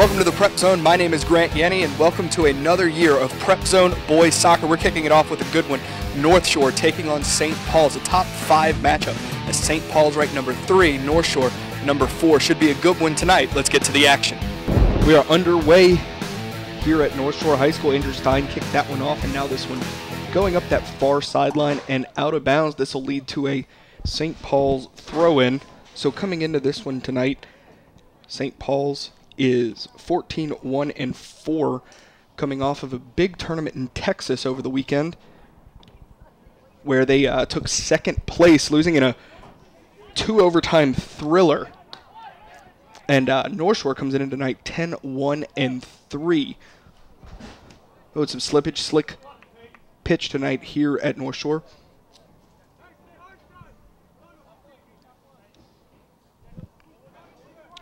Welcome to the Prep Zone. My name is Grant Yenny, and welcome to another year of Prep Zone boys soccer. We're kicking it off with a good one. Northshore taking on St. Paul's, a top 5 matchup. As St. Paul's ranked number 3, Northshore number 4. Should be a good one tonight. Let's get to the action. We are underway here at Northshore High School. Andrew Stein kicked that one off, and now this one going up that far sideline and out of bounds. This will lead to a St. Paul's throw-in. So coming into this one tonight, St. Paul's is 14-1-4, coming off of a big tournament in Texas over the weekend where they took second place, losing in a 2-overtime thriller. And Northshore comes in tonight 10-1-3. Oh, some slippage, slick pitch tonight here at Northshore.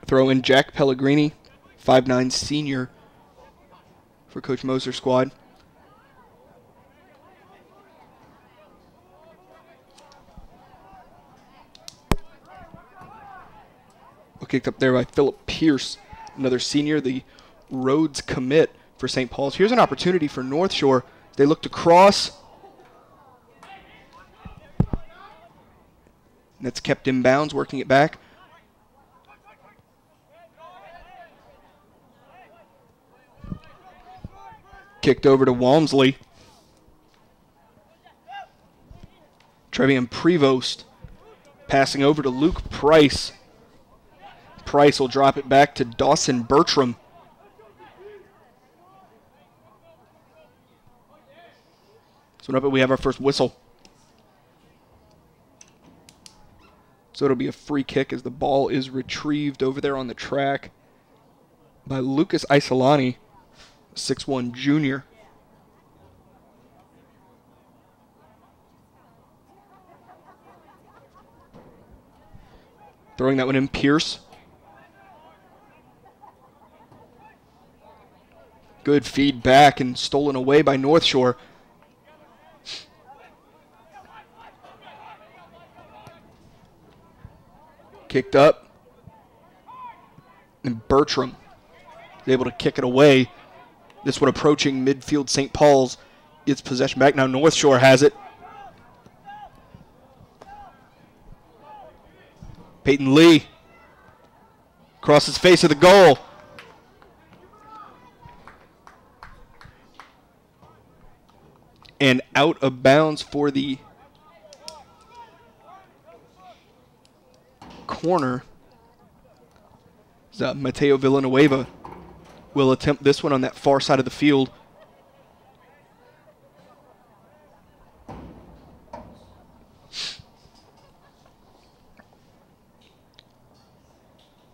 Throw in Jack Pellegrini, 5'9" senior for Coach Moser's squad. Kicked up there by Philip Pierce, another senior, the Rhodes commit for St. Paul's. Here's an opportunity for Northshore. They look to cross. That's kept in bounds, working it back. Kicked over to Walmsley. Trevian Prevost passing over to Luke Price. Price will drop it back to Dawson Bertram. So up, we have our first whistle. So it'll be a free kick as the ball is retrieved over there on the track by Lucas Isolani, 6'1" junior. Throwing that one in, Pierce. Good feedback and stolen away by Northshore. Kicked up. And Bertram is able to kick it away. This one approaching midfield. St. Paul's gets possession back. Now Northshore has it. Peyton Lee crosses face of the goal. And out of bounds for the corner. Mateo Villanueva will attempt this one on that far side of the field.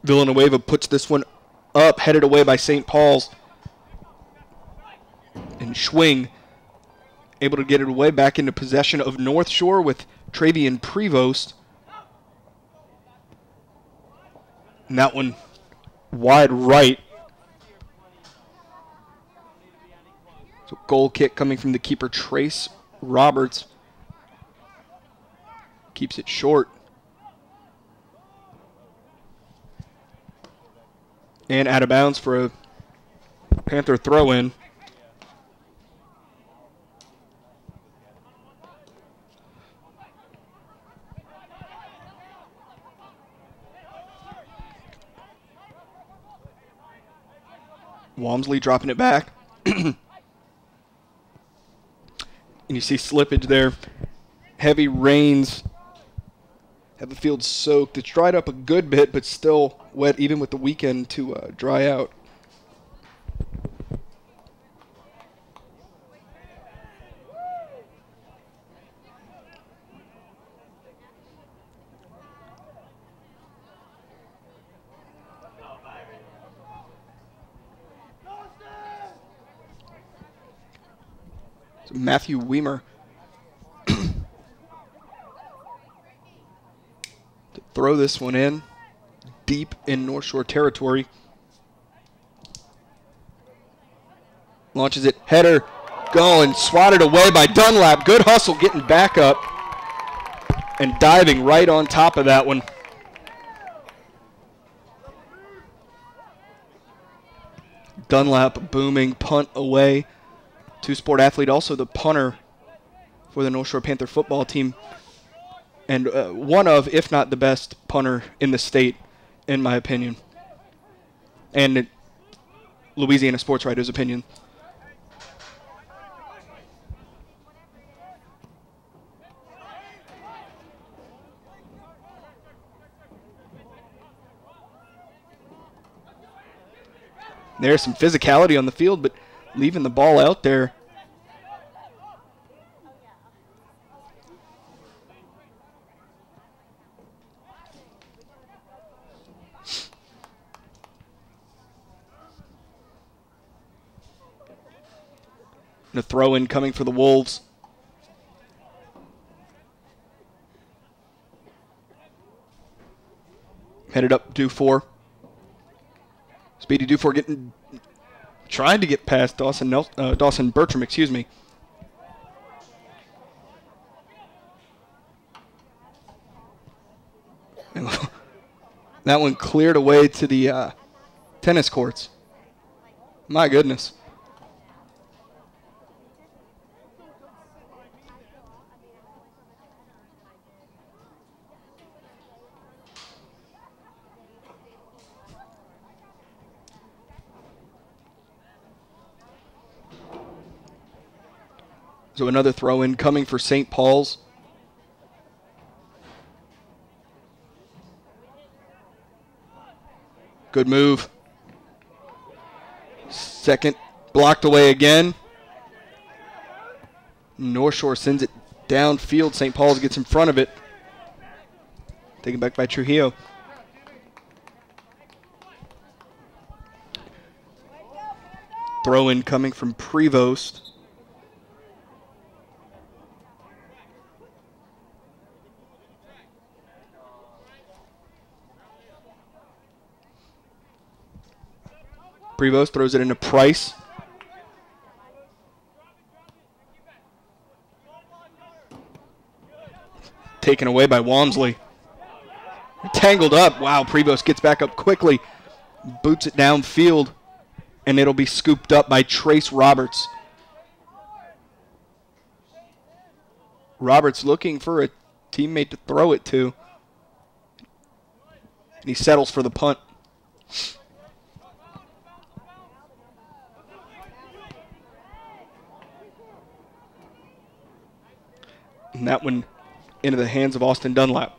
Villanueva puts this one up, headed away by St. Paul's. And Schwing able to get it away back into possession of Northshore with Trevian Prevost. And that one wide right. So goal kick coming from the keeper, Trace Roberts. Keeps it short. And out of bounds for a Panther throw-in. Walmsley dropping it back. And you see slippage there. Heavy rains have the field soaked. It's dried up a good bit, but still wet even with the weekend to dry out. So Matthew Weimer to throw this one in deep in Northshore territory. Launches it, header, going, swatted away by Dunlap. Good hustle getting back up and diving right on top of that one. Dunlap booming, punt away. Two-sport athlete, also the punter for the Northshore Panther football team. And one of, if not the best punter in the state, in my opinion. And Louisiana Sports Writer's opinion. There's some physicality on the field, but leaving the ball out there. And a throw-in coming for the Wolves. Headed up Dufour. Speedy Dufour trying to get past Dawson Bertram, excuse me. And that one cleared away to the tennis courts. My goodness. So another throw-in coming for St. Paul's. Good move. Second, blocked away again. North Shore sends it downfield. St. Paul's gets in front of it. Taken back by Trujillo. Throw-in coming from Prevost. Prevost throws it into Price. Taken away by Walmsley. Tangled up. Wow, Prevost gets back up quickly. Boots it downfield. And it'll be scooped up by Trace Roberts. Roberts looking for a teammate to throw it to. And he settles for the punt. And that one into the hands of Austin Dunlap.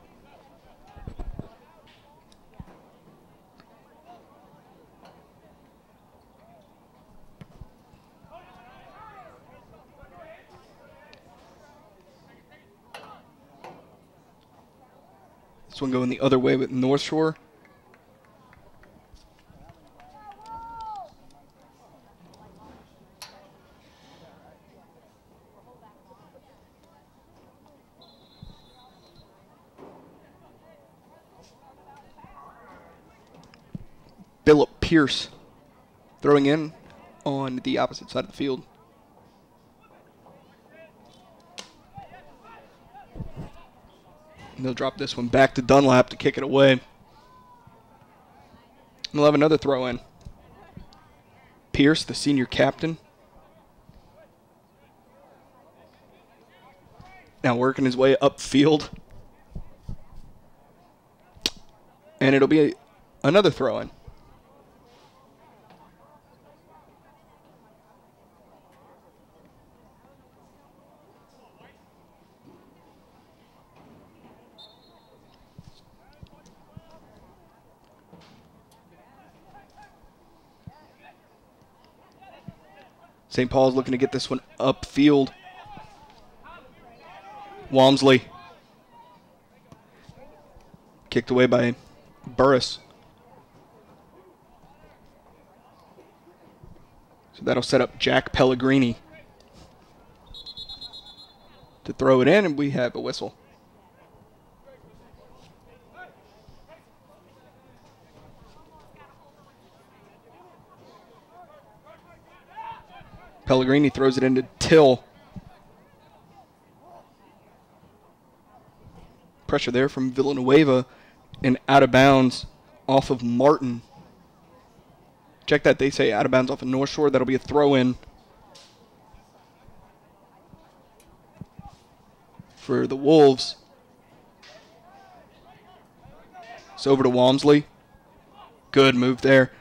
This one going the other way with North Shore. Philip Pierce throwing in on the opposite side of the field. And they'll drop this one back to Dunlap to kick it away. And we'll have another throw in. Pierce, the senior captain. Now working his way upfield. And it'll be another throw in. St. Paul's looking to get this one upfield. Walmsley. Kicked away by Burris. So that'll set up Jack Pellegrini to throw it in, and we have a whistle. Pellegrini throws it into Till. Pressure there from Villanueva and out of bounds off of Martin. Check that. They say out of bounds off of Northshore. That'll be a throw-in for the Wolves. It's over to Walmsley. Good move there.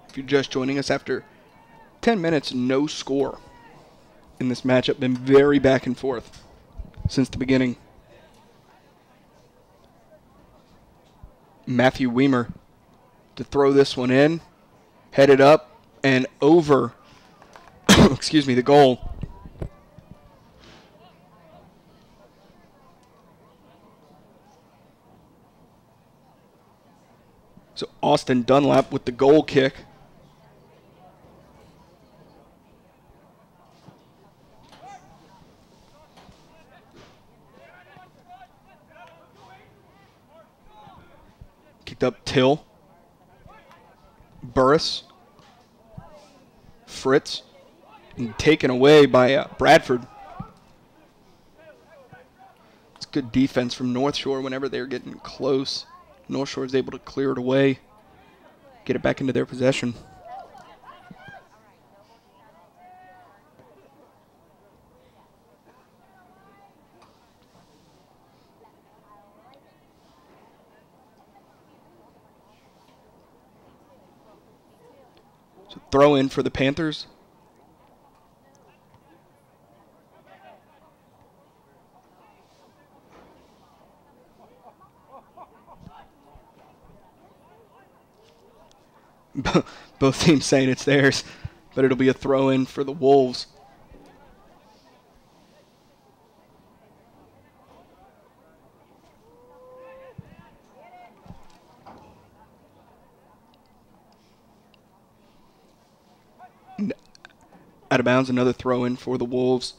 If you're just joining us, after 10 minutes, no score in this matchup. Been very back and forth since the beginning. Matthew Weimer to throw this one in. Headed up and over, excuse me, the goal. So Austin Dunlap with the goal kick. Kicked up Till. Burris. Fritz. And taken away by Bradford. It's good defense from Northshore whenever they're getting close. Northshore is able to clear it away, get it back into their possession. So throw in for the Panthers. Both teams saying it's theirs, but it'll be a throw-in for the Wolves. Out of bounds, another throw-in for the Wolves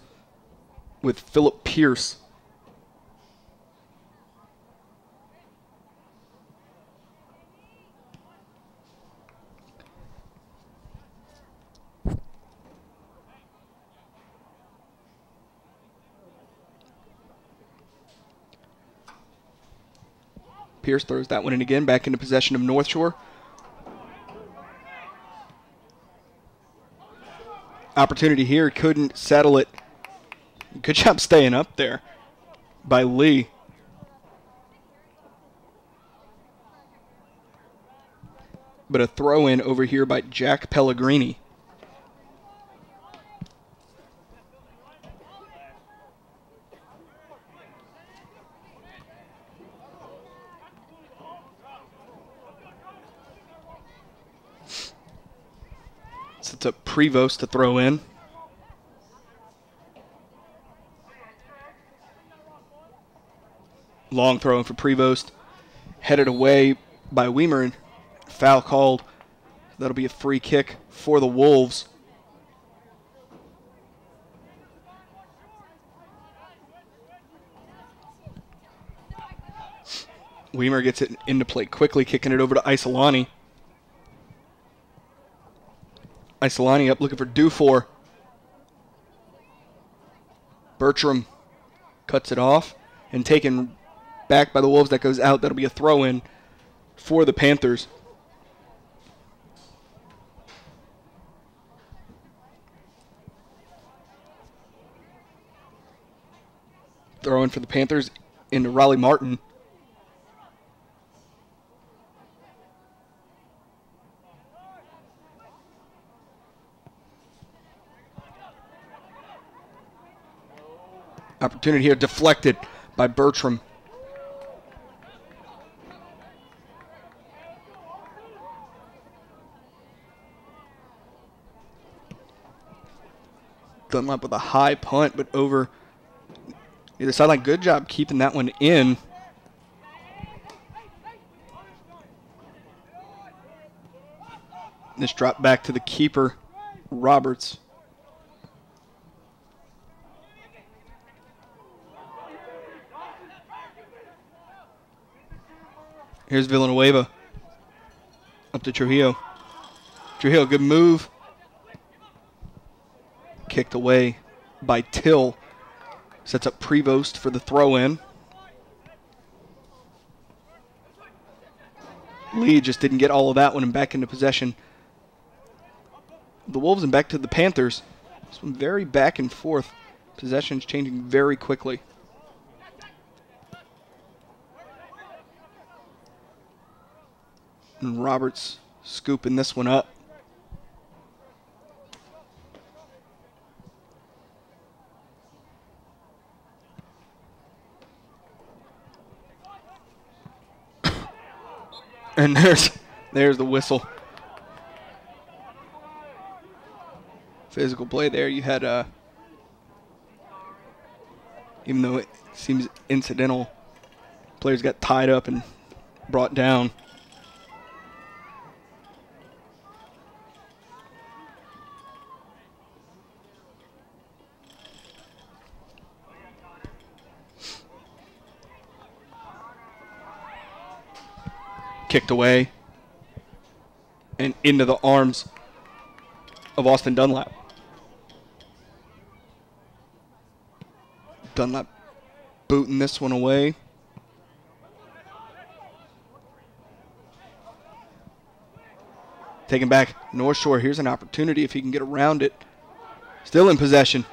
with Philip Pierce. Pierce throws that one in again, back into possession of Northshore. Opportunity here, couldn't settle it. Good job staying up there by Lee. But a throw in over here by Jack Pellegrini. Sets up Prevost to throw in. Long throw in for Prevost. Headed away by Weimer. Foul called. That'll be a free kick for the Wolves. Weimer gets it into play quickly, kicking it over to Isolani. Isolani up looking for Dufour. Bertram cuts it off and taken back by the Wolves. That goes out. That'll be a throw-in for the Panthers. Throw-in for the Panthers into Raleigh Martin. Opportunity here deflected by Bertram. Dunlap with a high punt, but over either sideline. Good job keeping that one in. This drop back to the keeper, Roberts. Here's Villanueva. Up to Trujillo. Trujillo, good move. Kicked away by Till. Sets up Prevost for the throw-in. Lee just didn't get all of that one and back into possession. The Wolves and back to the Panthers. Some very back and forth. Possessions changing very quickly. And Roberts scooping this one up. And there's the whistle. Physical play there. You had, even though it seems incidental, players got tied up and brought down. Kicked away and into the arms of Austin Dunlap. Dunlap booting this one away. Taken back. Northshore, here's an opportunity if he can get around it. Still in possession.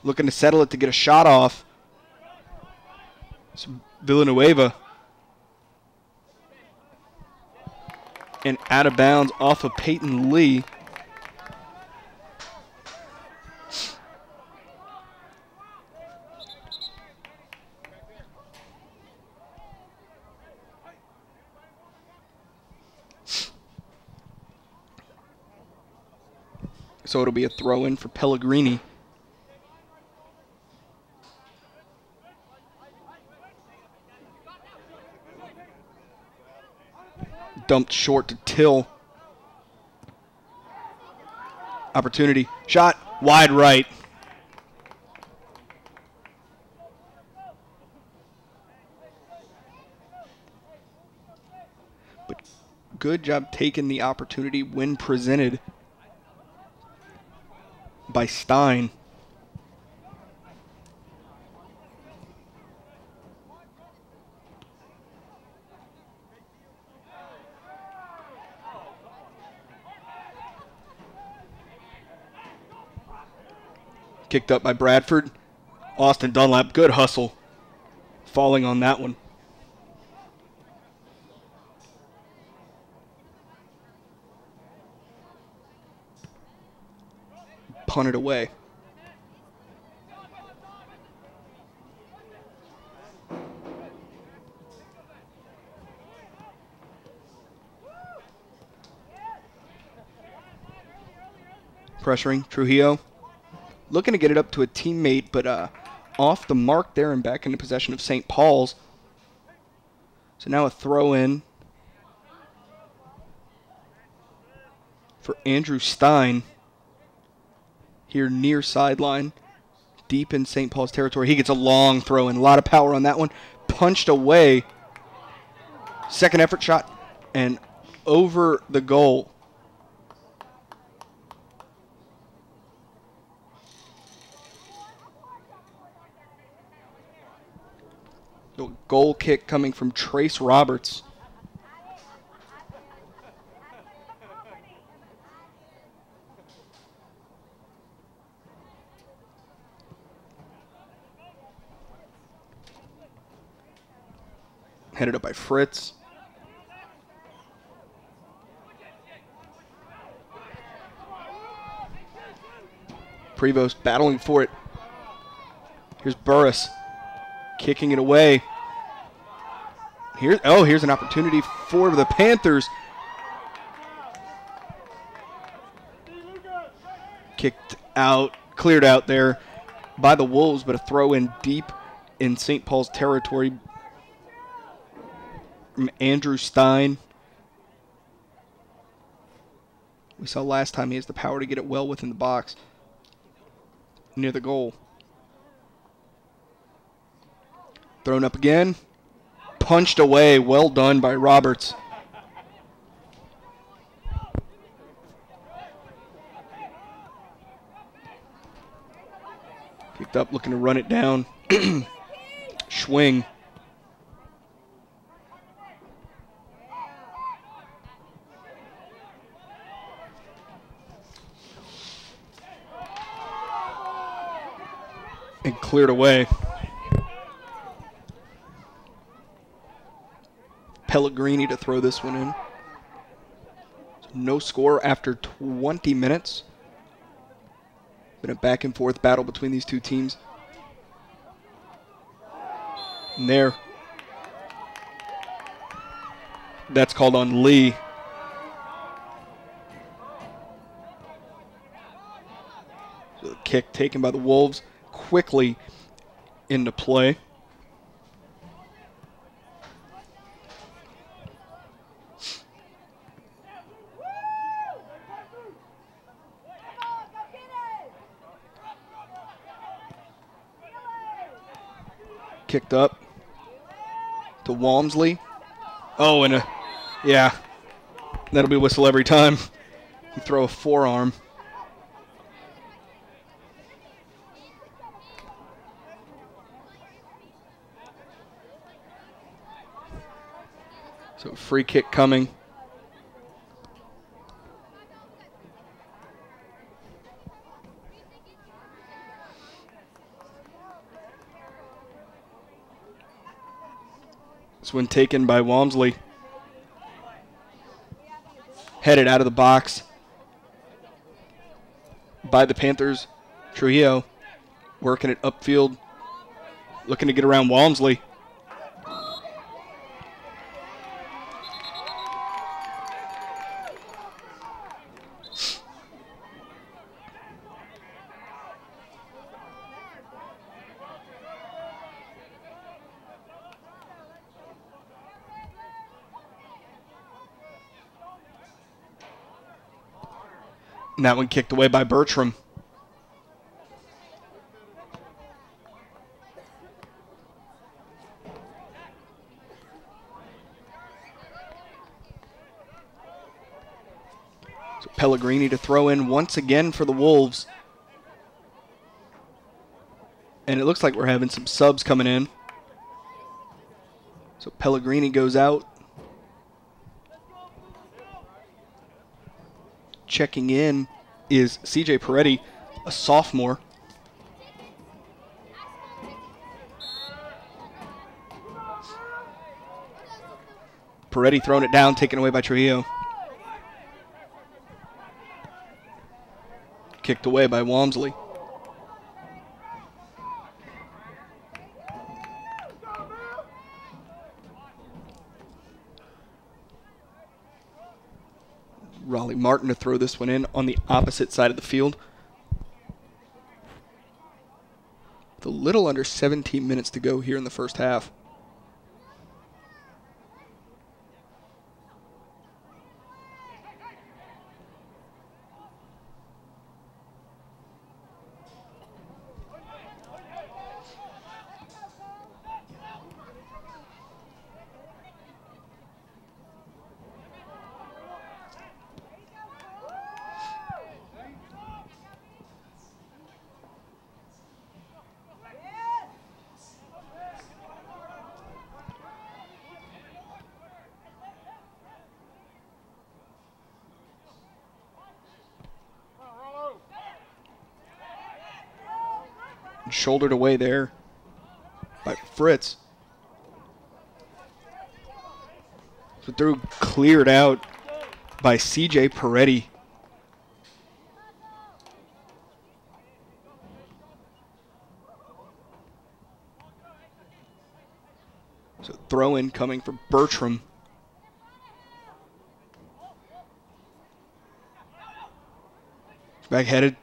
Looking to settle it to get a shot off. It's Villanueva. And out of bounds off of Peyton Lee. So it'll be a throw-in for Pellegrini. Dumped short to Till. Opportunity. Shot. Wide right. But good job taking the opportunity when presented by Stein. Kicked up by Bradford. Austin Dunlap, good hustle. Falling on that one. Punted away. Pressuring Trujillo. Looking to get it up to a teammate, but off the mark there and back into possession of St. Paul's. So now a throw-in for Andrew Stein here near sideline, deep in St. Paul's territory. He gets a long throw-in, a lot of power on that one. Punched away. Second effort shot and over the goal. Goal kick coming from Trace Roberts. Headed up by Fritz. Prevost battling for it. Here's Burris kicking it away. Here's an opportunity for the Panthers. Kicked out, cleared out there by the Wolves, but a throw in deep in St. Paul's territory from Andrew Stein. We saw last time he has the power to get it well within the box, near the goal. Thrown up again. Punched away. Well done by Roberts. Kicked up, looking to run it down. Swing. And cleared away. Pellegrini to throw this one in. So no score after 20 minutes. Been a back and forth battle between these two teams. And there. That's called on Lee. So the kick taken by the Wolves quickly into play. Kicked up to Walmsley. Oh, and yeah, that'll be whistle every time. You throw a forearm. So free kick coming. This one taken by Walmsley. Headed out of the box by the Panthers. Trujillo working it upfield, looking to get around Walmsley. And that one kicked away by Bertram. So Pellegrini to throw in once again for the Wolves. And it looks like we're having some subs coming in. So Pellegrini goes out. Checking in is CJ Peretti, a sophomore. Peretti throwing it down, taken away by Trujillo. Kicked away by Walmsley. Raleigh Martin to throw this one in on the opposite side of the field. With a little under 17 minutes to go here in the first half. Shouldered away there by Fritz. So through cleared out by CJ Peretti. So throw in coming for Bertram. Back headed.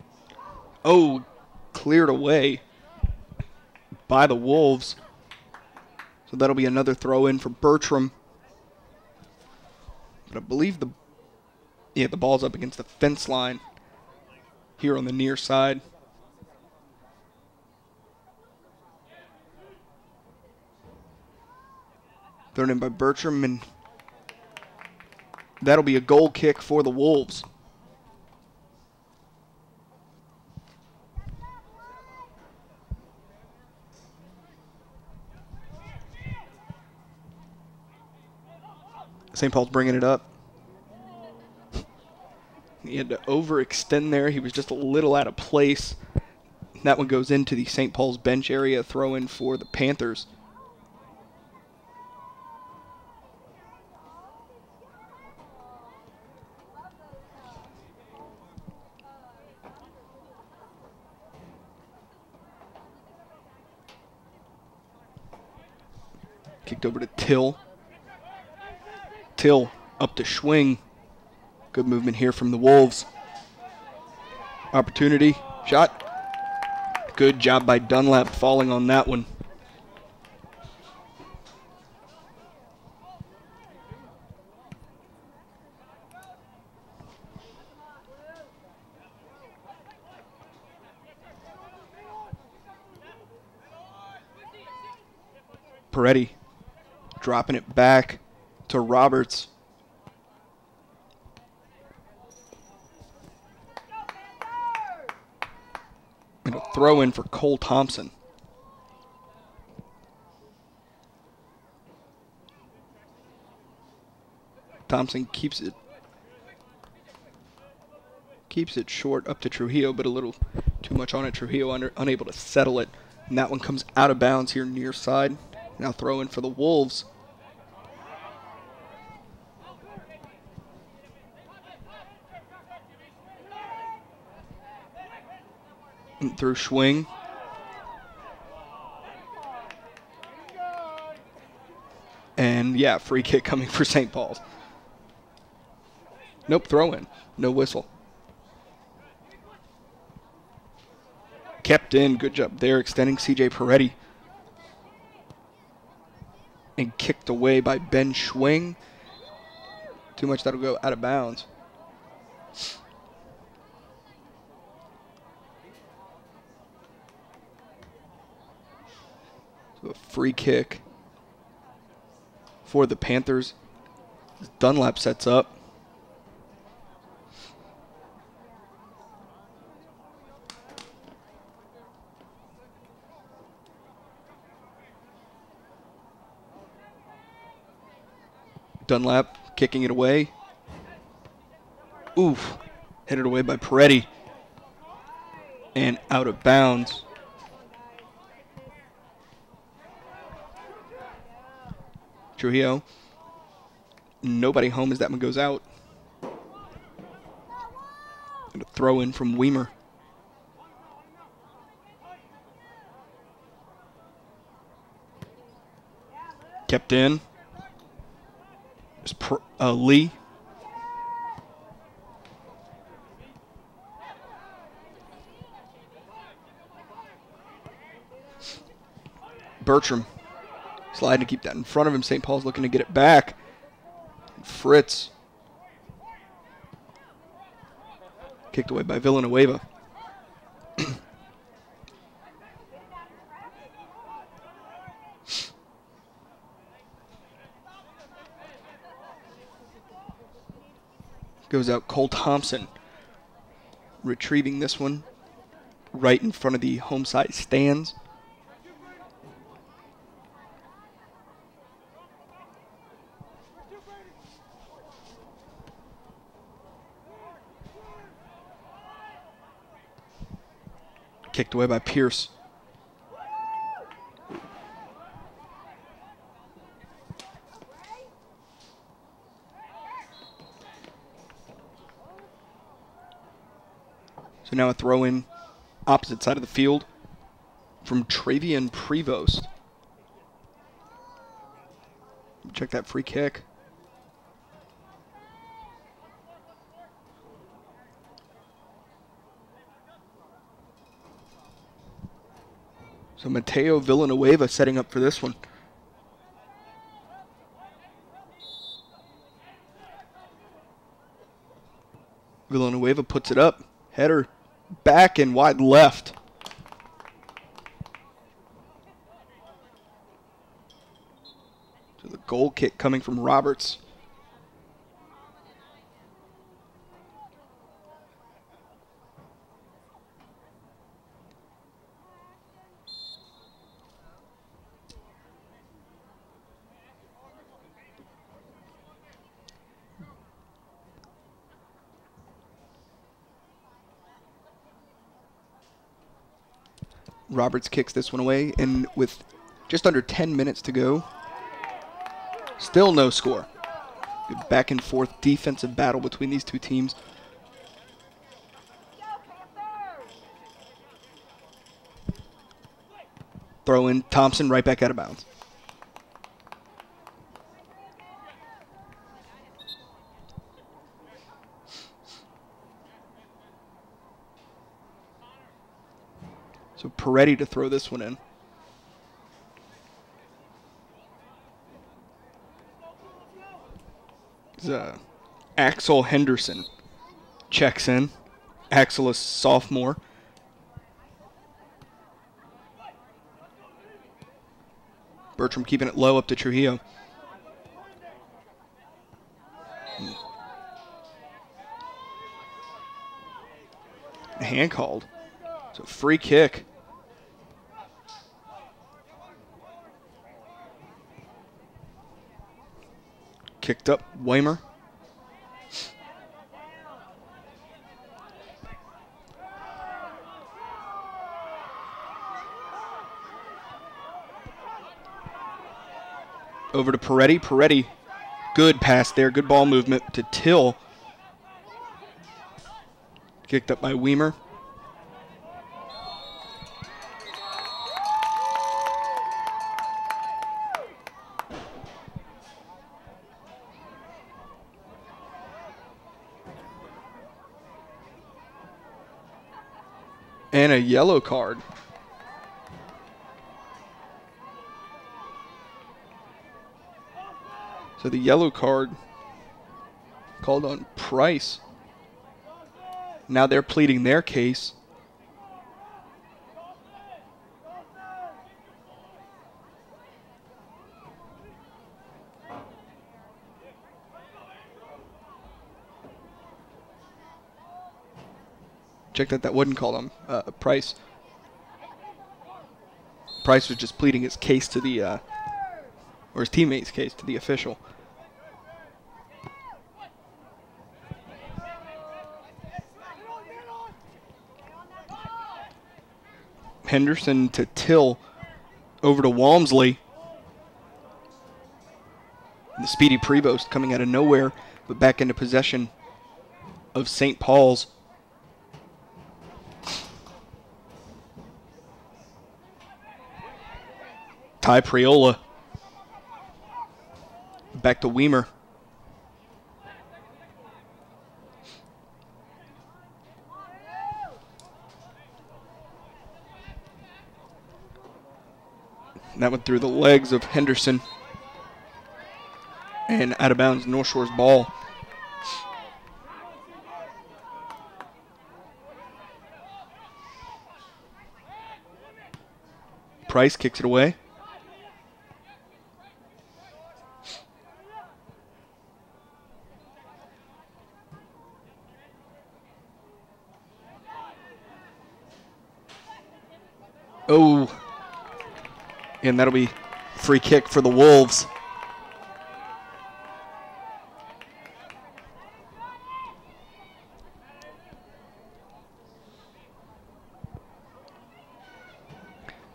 Oh, cleared away by the Wolves. So that'll be another throw in for Bertram. But I believe the ball's up against the fence line here on the near side. Thrown in by Bertram, and that'll be a goal kick for the Wolves. St. Paul's bringing it up. He had to overextend there. He was just a little out of place. That one goes into the St. Paul's bench area, throw in for the Panthers. Kicked over to Till. Till up to Schwing. Good movement here from the Wolves. Opportunity. Shot. Good job by Dunlap falling on that one. Peretti dropping it back to Roberts. And a throw in for Cole Thompson. Thompson keeps it short up to Trujillo, but a little too much on it. Trujillo unable to settle it. And that one comes out of bounds here near side. Now throw in for the Wolves. And through Schwing. And yeah, free kick coming for St. Paul's. Nope, throw in. No whistle. Kept in. Good job there, extending CJ Peretti. And kicked away by Ben Schwing. Too much, that'll go out of bounds. So a free kick for the Panthers. Dunlap sets up. Dunlap kicking it away. Oof. Headed away by Peretti. And out of bounds. Trujillo. Nobody home as that one goes out. And a throw in from Weimer. Kept in. Lee. Bertram sliding to keep that in front of him. St. Paul's looking to get it back. Fritz. Kicked away by Villanueva. Goes out Cole Thompson. Retrieving this one right in front of the home side stands. Kicked away by Pierce. So now a throw in opposite side of the field from Travian Prevost. Check that free kick. So Mateo Villanueva setting up for this one. Villanueva puts it up. Header back and wide left. So the goal kick coming from Roberts. Roberts kicks this one away, and with just under 10 minutes to go, still no score. Good back and forth defensive battle between these two teams. Throw in, Thompson right back out of bounds. So Peretti to throw this one in. Axel Henderson checks in. Axel is sophomore. Bertram keeping it low up to Trujillo. Hand called. So free kick. Kicked up, Weimer. Over to Peretti. Peretti, good pass there, good ball movement to Till. Kicked up by Weimer. And a yellow card. So the yellow card called on Price. Now they're pleading their case. Check that wasn't called on Price. Price was just pleading his case to the, or his teammate's case to the official. Henderson to Till, over to Walmsley. The speedy Prevost coming out of nowhere, but back into possession of St. Paul's. Ty Priola. Back to Weimer. That went through the legs of Henderson. And out of bounds, Northshore's ball. Price kicks it away. Oh. And that'll be free kick for the Wolves.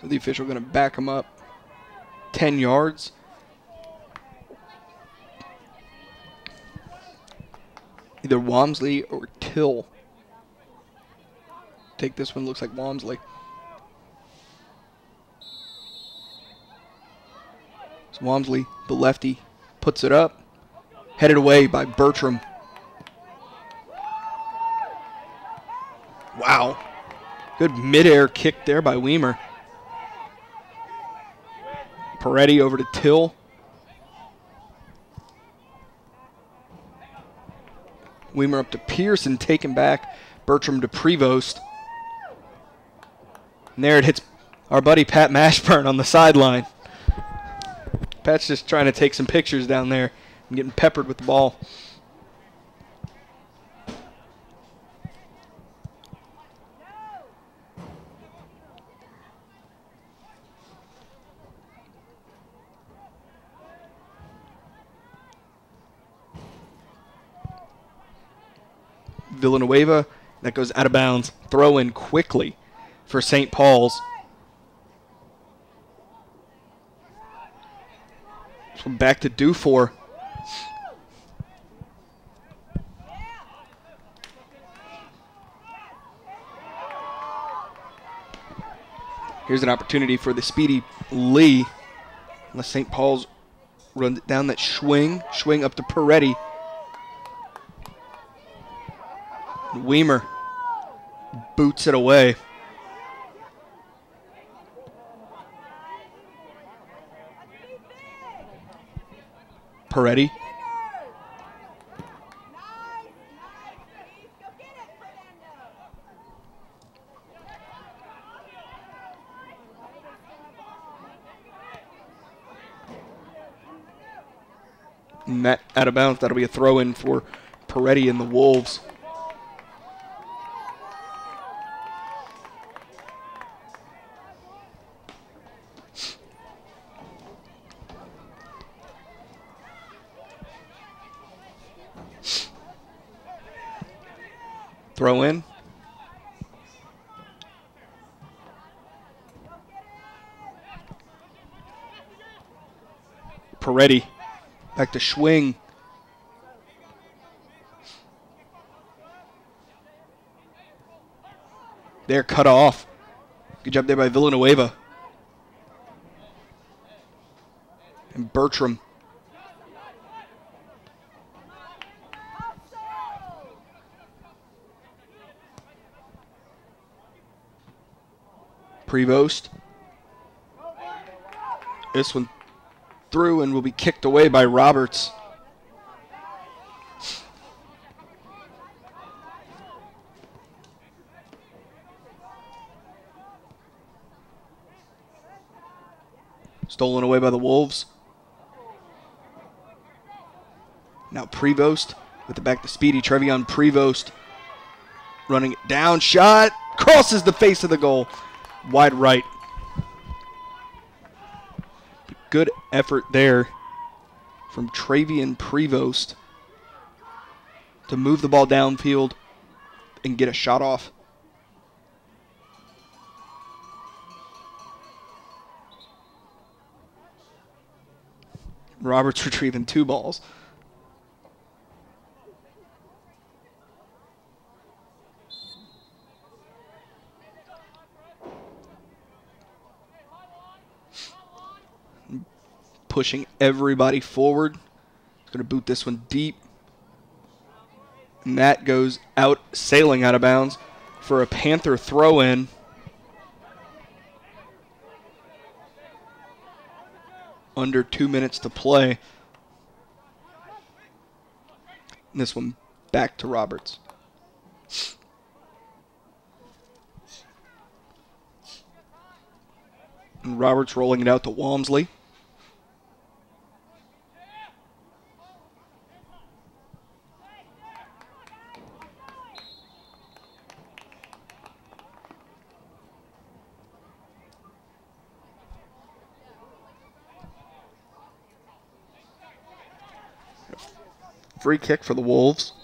So the official going to back him up 10 yards. Either Walmsley or Till. Take this one, looks like Walmsley. So Walmsley, the lefty, puts it up. Headed away by Bertram. Wow. Good midair kick there by Weimer. Peretti over to Till. Weimer up to Pearson, taken back. Bertram to Prevost. And there it hits our buddy Pat Mashburn on the sideline. Pat's just trying to take some pictures down there and getting peppered with the ball. Villanueva, that goes out of bounds. Throw in quickly for St. Paul's. Back to Dufour. Here's an opportunity for the speedy Lee. Unless St. Paul's runs it down that swing up to Peretti. Weimer boots it away. Peretti. And that out of bounds. That'll be a throw in for Peretti and the Wolves. Throw in. Peretti back to swing. They're cut off. Good job there by Villanueva. And Bertram. Prevost. This one through and will be kicked away by Roberts. Stolen away by the Wolves. Now Prevost with the back to Speedy. Trevion Prevost running it down. Shot. Crosses the face of the goal. Wide right. Good effort there from Trevion Prevost to move the ball downfield and get a shot off. Roberts retrieving 2 balls. Pushing everybody forward. Going to boot this one deep. And that goes out, sailing out of bounds for a Panther throw-in. Under 2 minutes to play. And this one back to Roberts. And Roberts rolling it out to Walmsley. Free kick for the Wolves.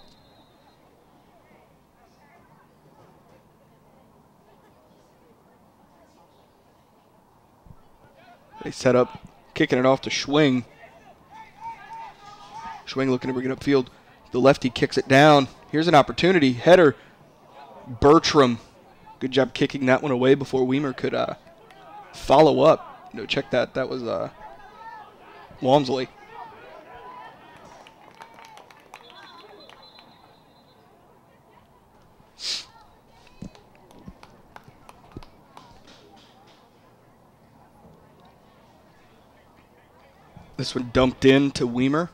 They set up, kicking it off to Schwing. Schwing looking to bring it upfield. The lefty kicks it down. Here's an opportunity. Header. Bertram. Good job kicking that one away before Weimer could follow up. No, check that. That was Walmsley. This one dumped in to Weimer.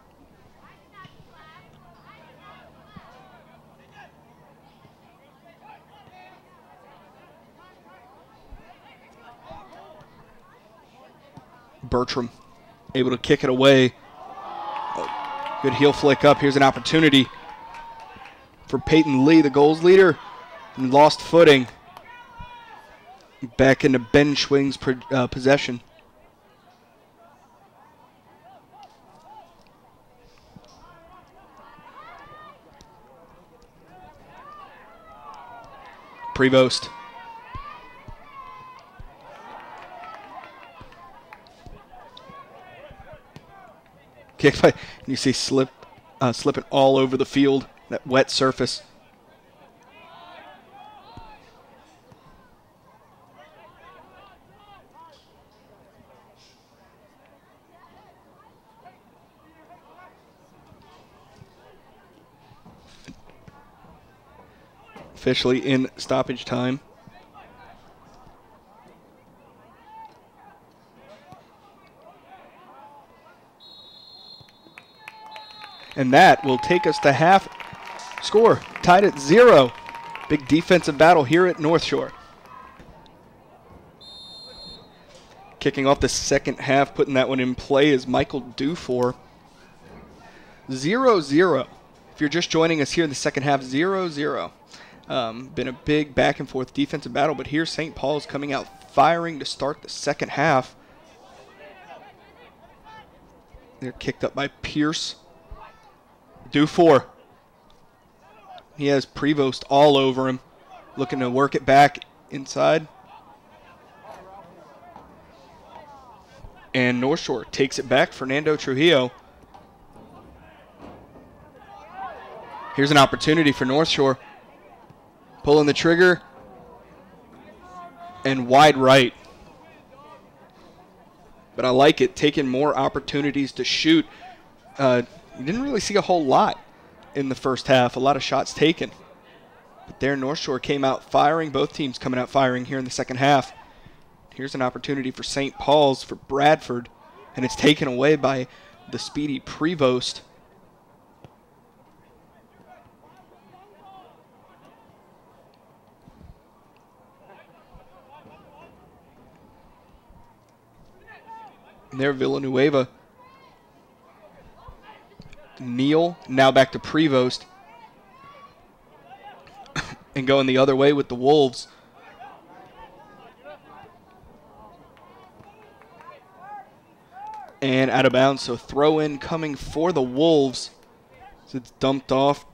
Bertram able to kick it away. Oh, good heel flick up. Here's an opportunity for Peyton Lee, the goals leader. And lost footing. Back into Ben Schwing's possession. Prevost. kick by, and you see slipping all over the field, that wet surface. Officially in stoppage time. And that will take us to half. Score tied at 0. Big defensive battle here at Northshore. Kicking off the second half, putting that one in play is Michael Dufour. 0-0. If you're just joining us here in the second half, 0-0. Been a big back and forth defensive battle, but here St. Paul's coming out firing to start the second half. They're kicked up by Pierce. Dufour. He has Prevost all over him, looking to work it back inside. And Northshore takes it back. Fernando Trujillo. Here's an opportunity for Northshore. Pulling the trigger. And wide right. But I like it, taking more opportunities to shoot. You didn't really see a whole lot in the first half. A lot of shots taken. But there Northshore came out firing. Both teams coming out firing here in the second half. Here's an opportunity for St. Paul's, for Bradford. And it's taken away by the speedy Prevost. And there Villanueva. Neal, now back to Prevost. And going the other way with the Wolves. And out of bounds, so throw in coming for the Wolves. So it's dumped off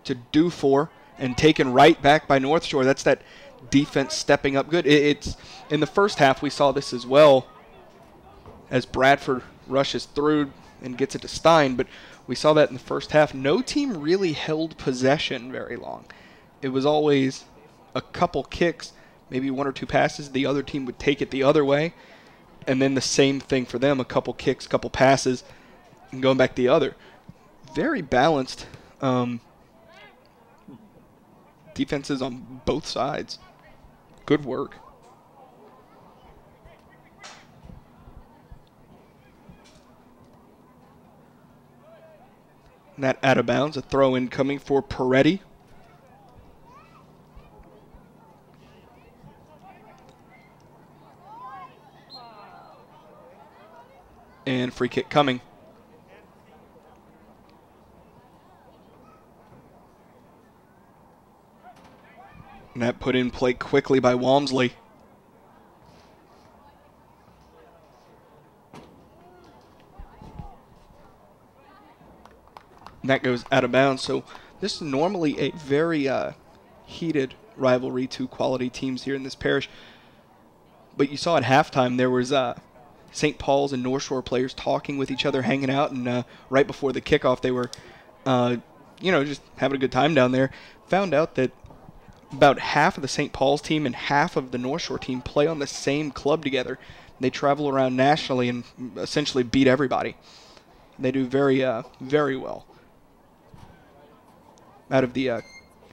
to Dufour and taken right back by Northshore. That's that defense stepping up good. It's in the first half we saw this as well, as Bradford rushes through and gets it to Stein, but we saw that in the first half. No team really held possession very long. It was always a couple kicks, maybe one or two passes. The other team would take it the other way, and then the same thing for them, a couple kicks, couple passes, and going back the other. Very balanced defenses on both sides. Good work. And that out of bounds, a throw in coming for Peretti. And free kick coming. And that put in play quickly by Walmsley. And that goes out of bounds. So this is normally a very heated rivalry, two quality teams here in this parish. But you saw at halftime there was St. Paul's and Northshore players talking with each other, hanging out, and right before the kickoff they were, just having a good time down there. Found out that about half of the St. Paul's team and half of the Northshore team play on the same club together. They travel around nationally and essentially beat everybody. They do very, very well. Out of the,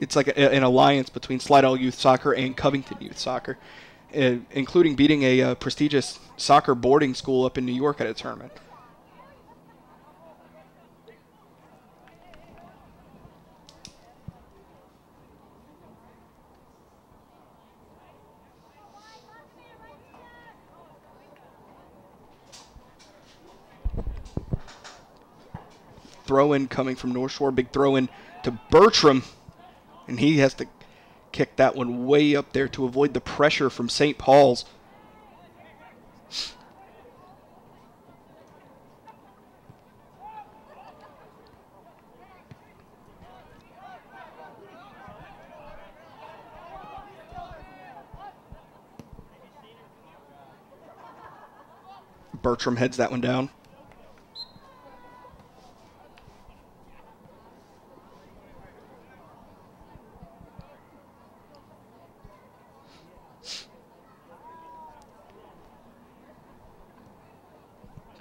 it's like an alliance between Slidell Youth Soccer and Covington Youth Soccer, including beating a prestigious soccer boarding school up in New York at a tournament. Throw-in coming from Northshore, big throw-in to Bertram, and he has to kick that one way up there to avoid the pressure from St. Paul's. Bertram heads that one down.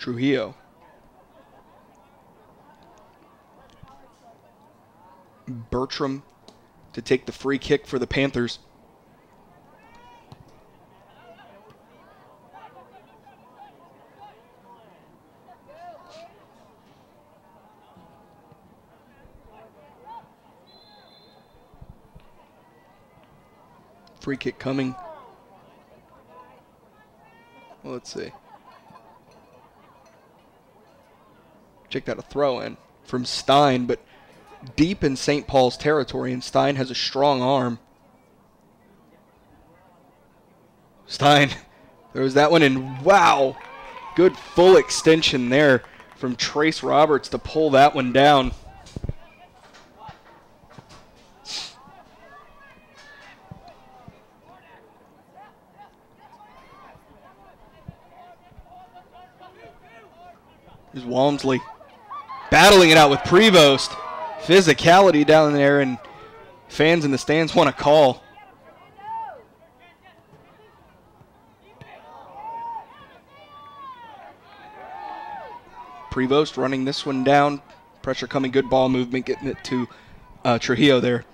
Trujillo. Bertram to take the free kick for the Panthers. Free kick coming. Well, let's see. Check that, a throw in from Stein, but deep in St. Paul's territory, and Stein has a strong arm. Stein throws that one in. Wow. Good full extension there from Trace Roberts to pull that one down. Here's Walmsley battling it out with Prevost. Physicality down there, and fans in the stands want to call. Prevost running this one down. Pressure coming, good ball movement, getting it to Trujillo there.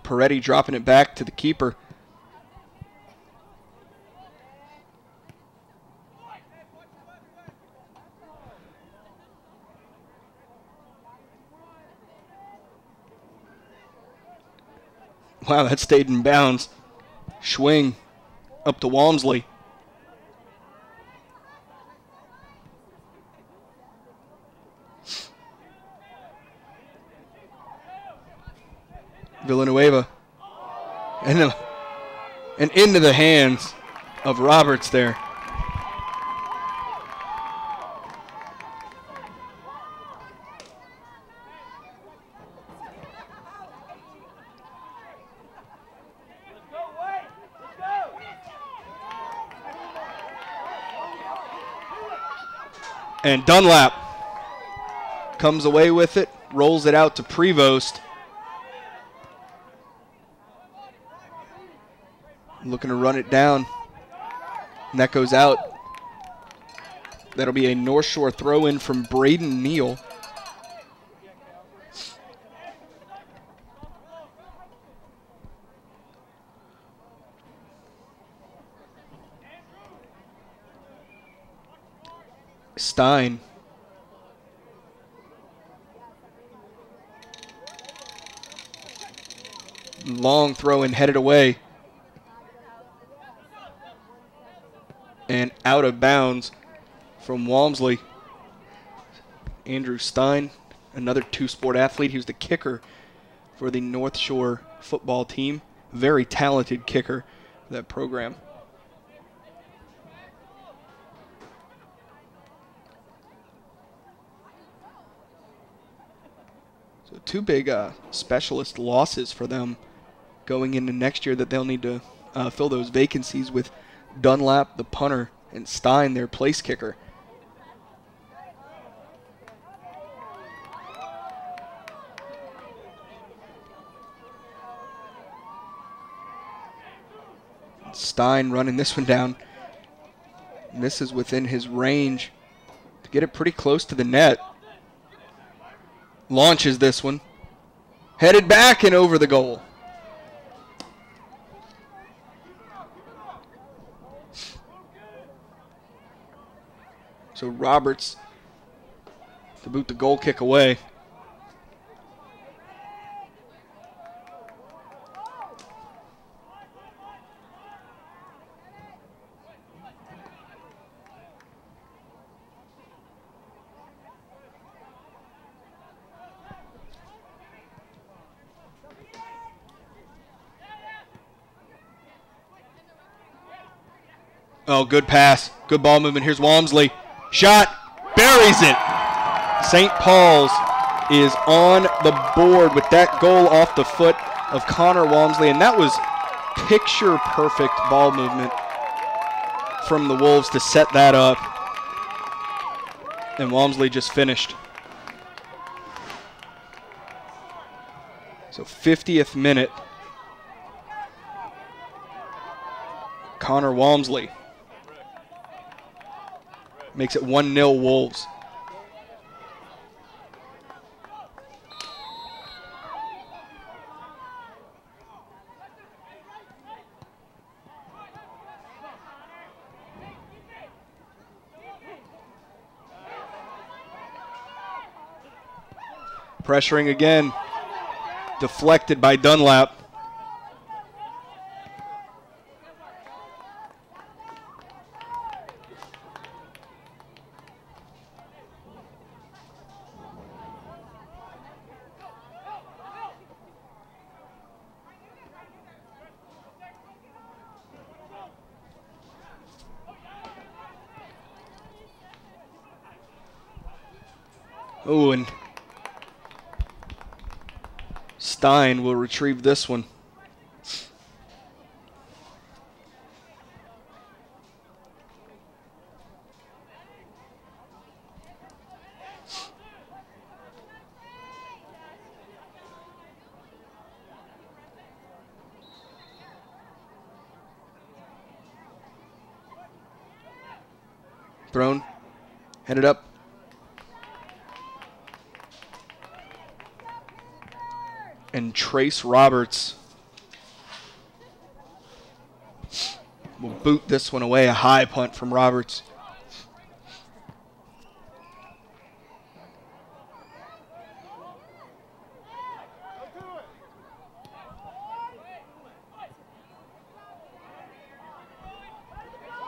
Peretti dropping it back to the keeper. Wow, that stayed in bounds. Schwing up to Walmsley. Villanueva. And into the hands of Roberts there. And Dunlap comes away with it, rolls it out to Prevost. Looking to run it down. And that goes out. That'll be a North Shore throw-in from Braden Neal. Stein. Long throw and headed away. And out of bounds from Walmsley. Andrew Stein, another two-sport athlete. He was the kicker for the North Shore football team. Very talented kicker for that program. So two big specialist losses for them going into next year that they'll need to fill those vacancies with. Dunlap, the punter, and Stein, their place kicker. Stein running this one down. And this is within his range to get it pretty close to the net. Launches this one. Headed back and over the goal. So Roberts to boot the goal kick away. Oh, good pass. Good ball movement. Here's Walmsley. Shot. Buries it. St. Paul's is on the board with that goal off the foot of Connor Walmsley. And that was picture perfect ball movement from the Wolves to set that up. And Walmsley just finished. So 50th minute. Connor Walmsley makes it 1-0 Wolves. Pressuring again. Deflected by Dunlap. Oh, and Stein will retrieve this one. Thrown, headed up. And Trace Roberts will boot this one away. A high punt from Roberts.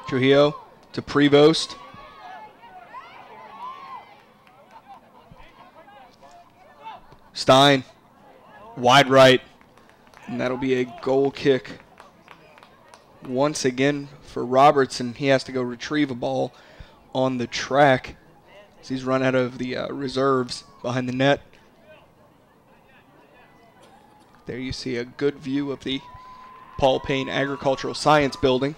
Trujillo to Prevost. Stein. Wide right, and that'll be a goal kick once again for Robertson. He has to go retrieve a ball on the track as he's run out of the reserves behind the net. There you see a good view of the Paul Payne Agricultural Science Building.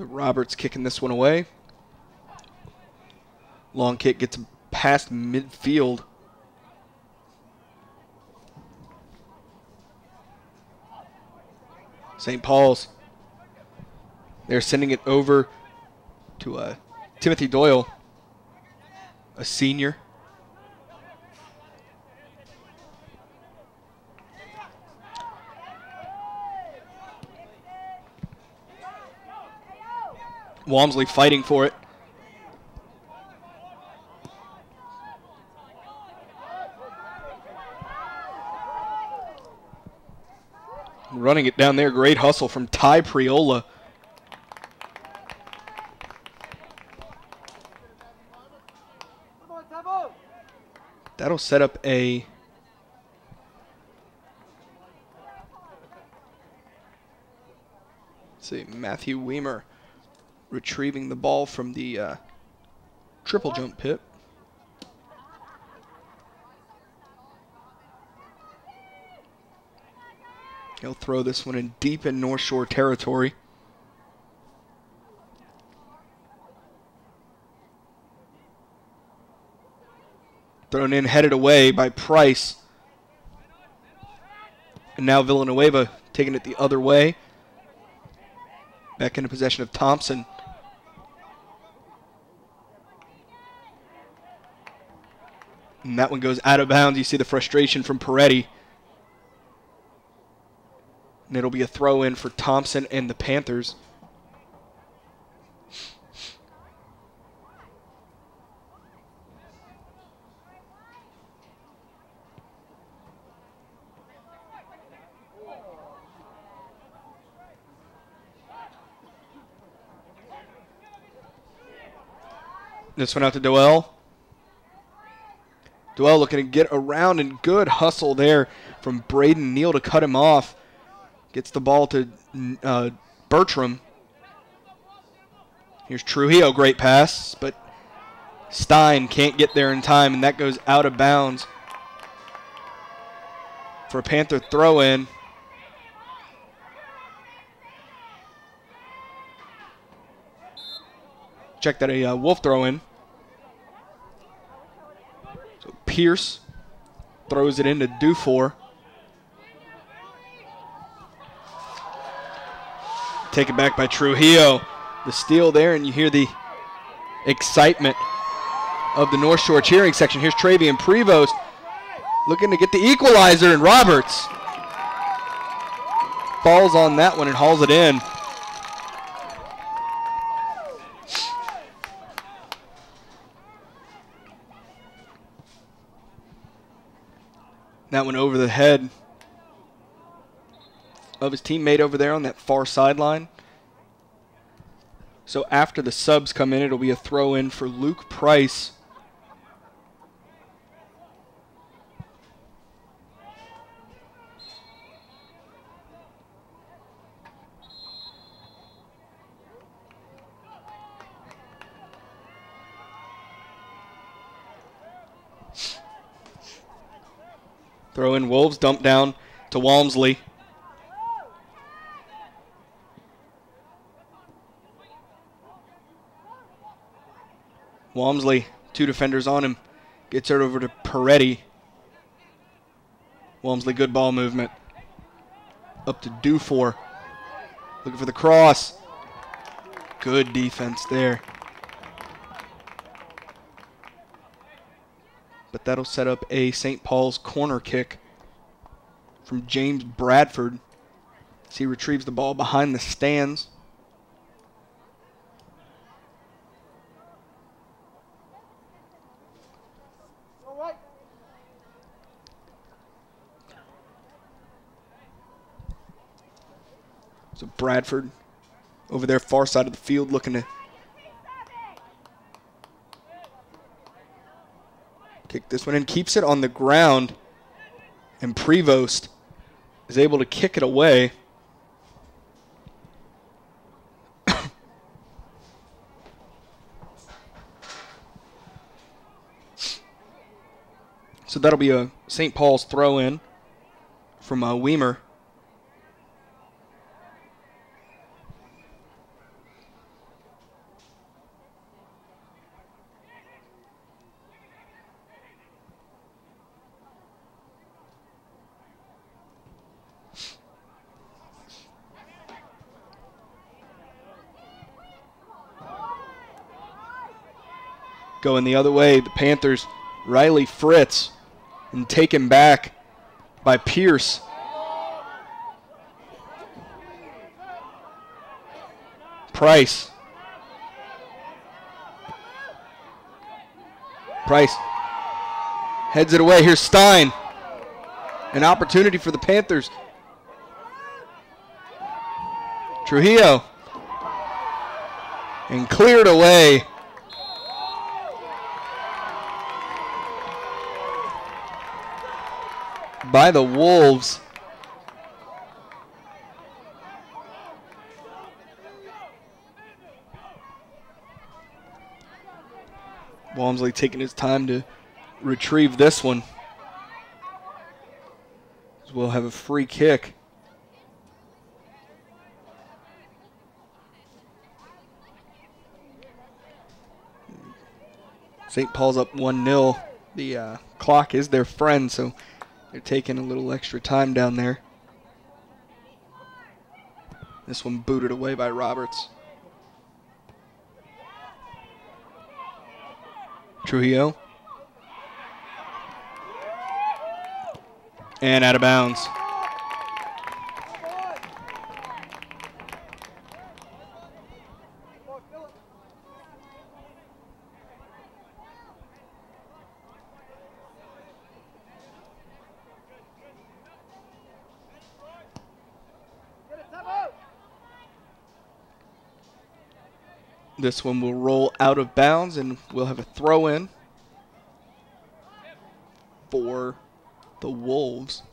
Roberts kicking this one away. Long kick gets past midfield. St. Paul's. They're sending it over to Timothy Doyle, a senior. Walmsley fighting for it. Running it down there. Great hustle from Ty Priola. That'll set up a Matthew Weimer retrieving the ball from the triple jump pit. He'll throw this one in deep in North Shore territory. Thrown in, headed away by Price. And now Villanueva taking it the other way. Back into possession of Thompson. And that one goes out of bounds. You see the frustration from Peretti. And it'll be a throw in for Thompson and the Panthers. This one out to Doell. Doell looking to get around, and good hustle there from Braden Neal to cut him off. Gets the ball to Bertram. Here's Trujillo, great pass, but Stein can't get there in time, and that goes out of bounds for a Panther throw-in. Check that, a Wolf throw-in. So Pierce throws it into Dufour. Taken back by Trujillo. The steal there, and you hear the excitement of the North Shore cheering section. Here's Travian Prevost looking to get the equalizer, and Roberts falls on that one and hauls it in. That one over the head of his teammate over there on that far sideline. So after the subs come in, it'll be a throw in for Luke Price. Throw in Wolves, dump down to Walmsley. Walmsley, 2 defenders on him, gets it over to Peretti. Walmsley, good ball movement. Up to Dufour. Looking for the cross. Good defense there. But that'll set up a St. Paul's corner kick from James Bradford as he retrieves the ball behind the stands. So Bradford over there, far side of the field, looking to kick this one in. Keeps it on the ground, and Prevost is able to kick it away. So that'll be a St. Paul's throw-in from Weimer. Going the other way, the Panthers, Riley Fritz, and taken back by Pierce. Price. Price heads it away. Here's Stein. An opportunity for the Panthers. Trujillo. And cleared away by the Wolves. Walmsley taking his time to retrieve this one. We'll have a free kick. St. Paul's up 1-0. The clock is their friend, so they're taking a little extra time down there. This one booted away by Roberts. Trujillo. And out of bounds. This one will roll out of bounds, and we'll have a throw-in for the Wolves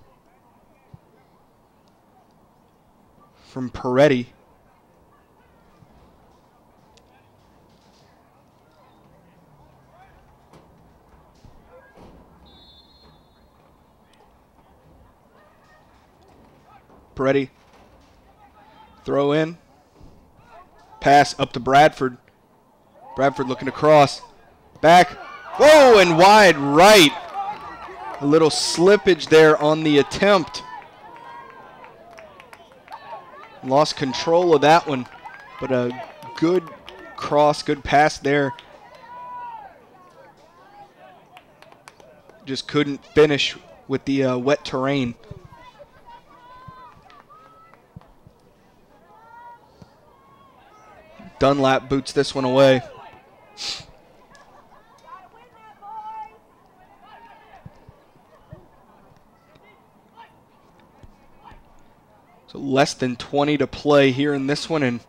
from Peretti. ready. Throw in. Pass up to Bradford. Bradford looking to cross. Back. Whoa, and wide right. A little slippage there on the attempt. Lost control of that one, but a good cross, good pass there. Just couldn't finish with the wet terrain. Dunlap boots this one away. So less than 20 to play here in this one, and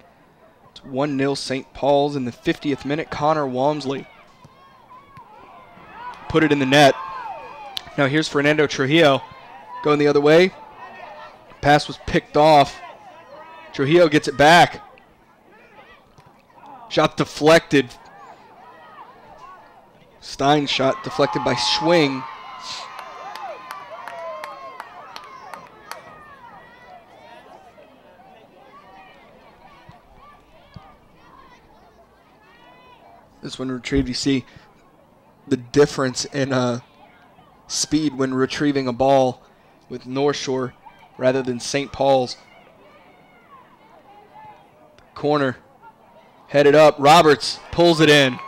it's 1-0 St. Paul's in the 50th minute. Connor Walmsley put it in the net. Now here's Fernando Trujillo going the other way. Pass was picked off. Trujillo gets it back. Shot deflected. Stein's shot deflected by Schwing. This one retrieved. You see the difference in speed when retrieving a ball with Northshore rather than St. Paul's. Corner. Headed up. Roberts pulls it in.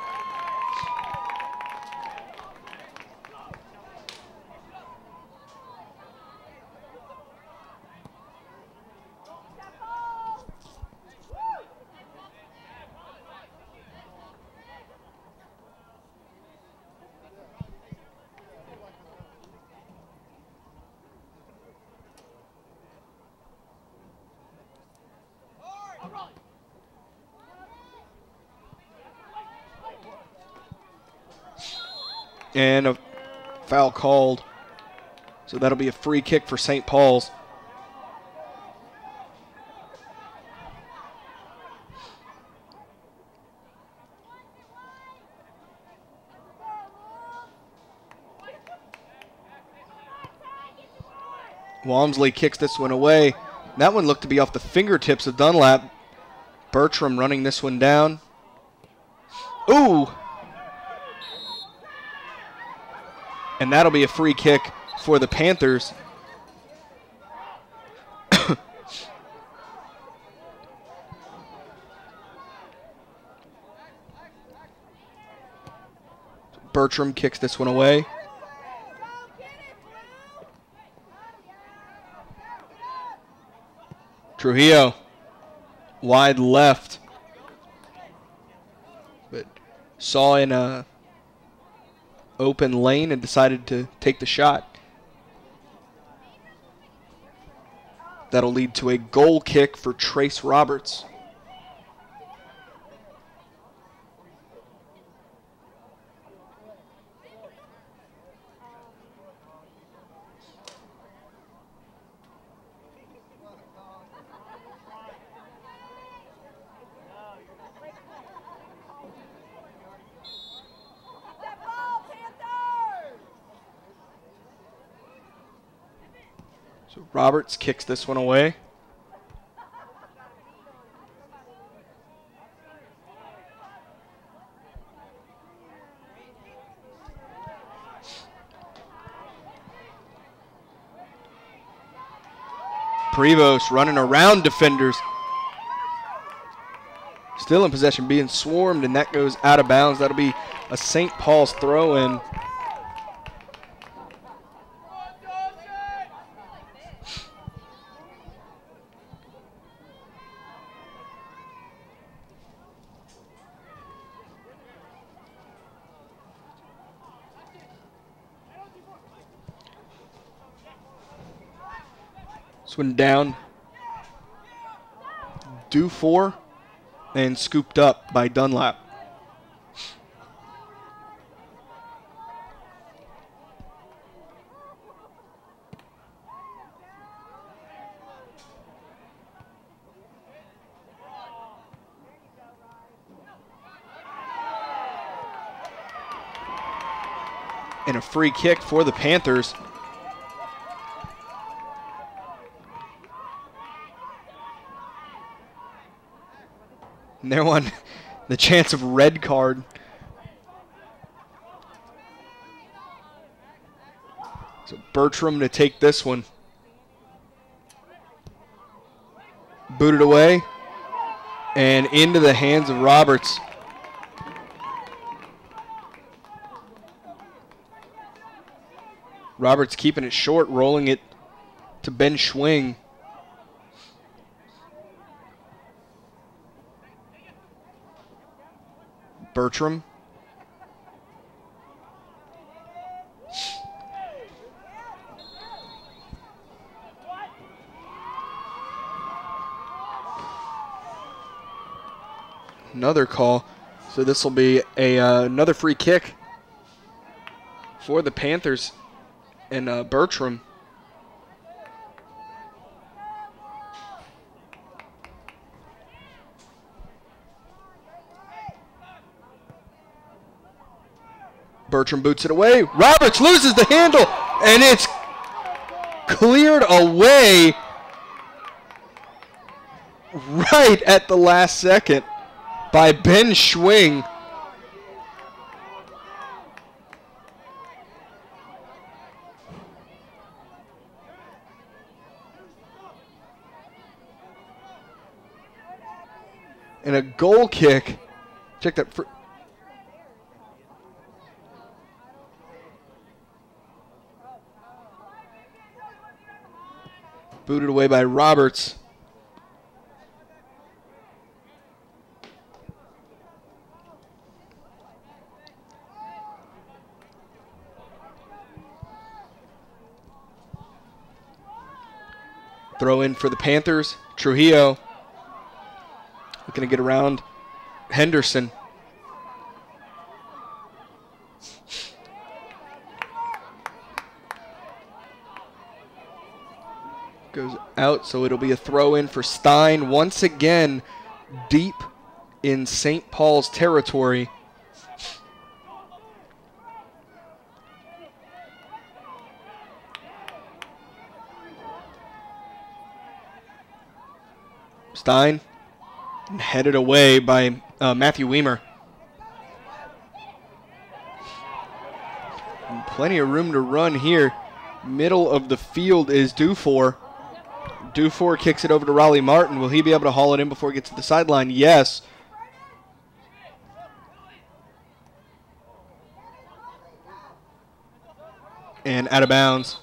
And a foul called. So that'll be a free kick for St. Paul's. Walmsley kicks this one away. That one looked to be off the fingertips of Dunlap. Bertram running this one down. Ooh! And that'll be a free kick for the Panthers. Bertram kicks this one away. Trujillo, wide left. But saw in a open lane and decided to take the shot. That'll lead to a goal kick for Trace Roberts. So Roberts kicks this one away. Prevost running around defenders. Still in possession, being swarmed, and that goes out of bounds. That'll be a St. Paul's throw-in. This one down. Due for and scooped up by Dunlap. And a free kick for the Panthers. And there one, the chance of red card. So Bertram to take this one. Booted away and into the hands of Roberts. Roberts keeping it short, rolling it to Ben Schwing. Bertram. Another call. So this will be another free kick for the Panthers and Bertram. Bertram boots it away. Roberts loses the handle, and it's cleared away right at the last second by Ben Schwing. And a goal kick. Check that. Booted away by Roberts. Throw in for the Panthers. Trujillo looking to get around Henderson. Goes out, so it'll be a throw in for Stein. Once again, deep in St. Paul's territory. Stein headed away by Matthew Weimer. And plenty of room to run here. Middle of the field is Dufour. Dufour kicks it over to Raleigh Martin. Will he be able to haul it in before it gets to the sideline? Yes. And out of bounds.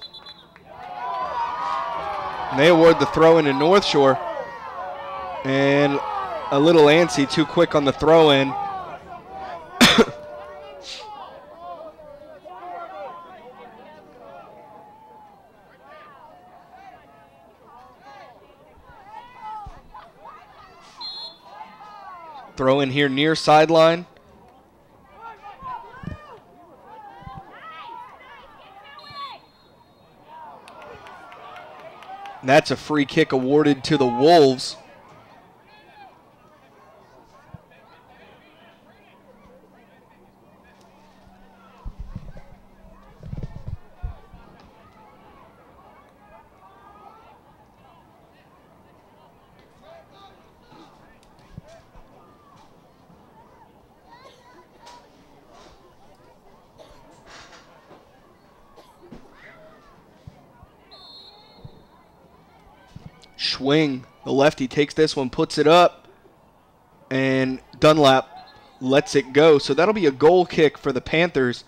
And they award the throw in to Northshore. And a little antsy, too quick on the throw in. Throw in here near sideline. And that's a free kick awarded to the Wolves. Schwing, the lefty, takes this one, puts it up, and Dunlap lets it go. So that'll be a goal kick for the Panthers.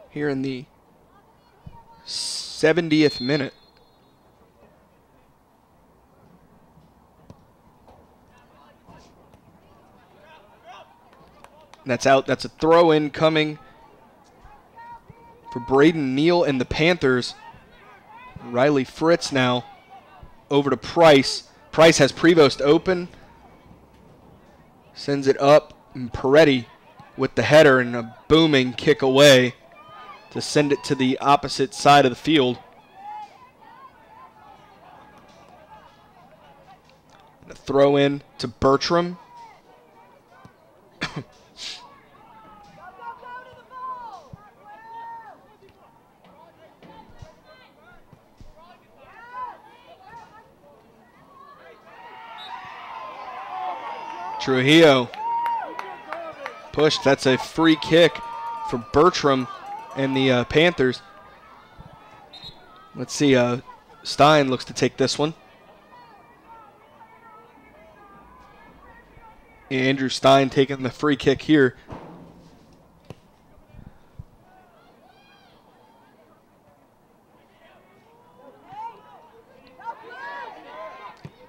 Here in the 70th minute. That's out. That's a throw-in coming for Braden Neal and the Panthers. Riley Fritz now over to Price. Price has Prevost open. Sends it up. And Peretti with the header and a booming kick away to send it to the opposite side of the field. And a throw-in to Bertram. Trujillo pushed. That's a free kick for Bertram and the Panthers. Let's see. Stein looks to take this one. Andrew Stein taking the free kick here.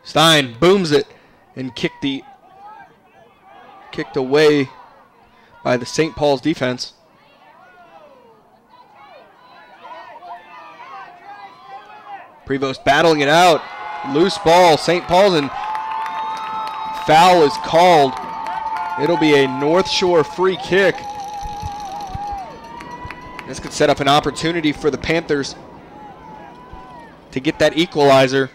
Stein booms it and kicked away by the St. Paul's defense. Prevost battling it out. Loose ball. St. Paul's, and foul is called. It'll be a North Shore free kick. This could set up an opportunity for the Panthers to get that equalizer.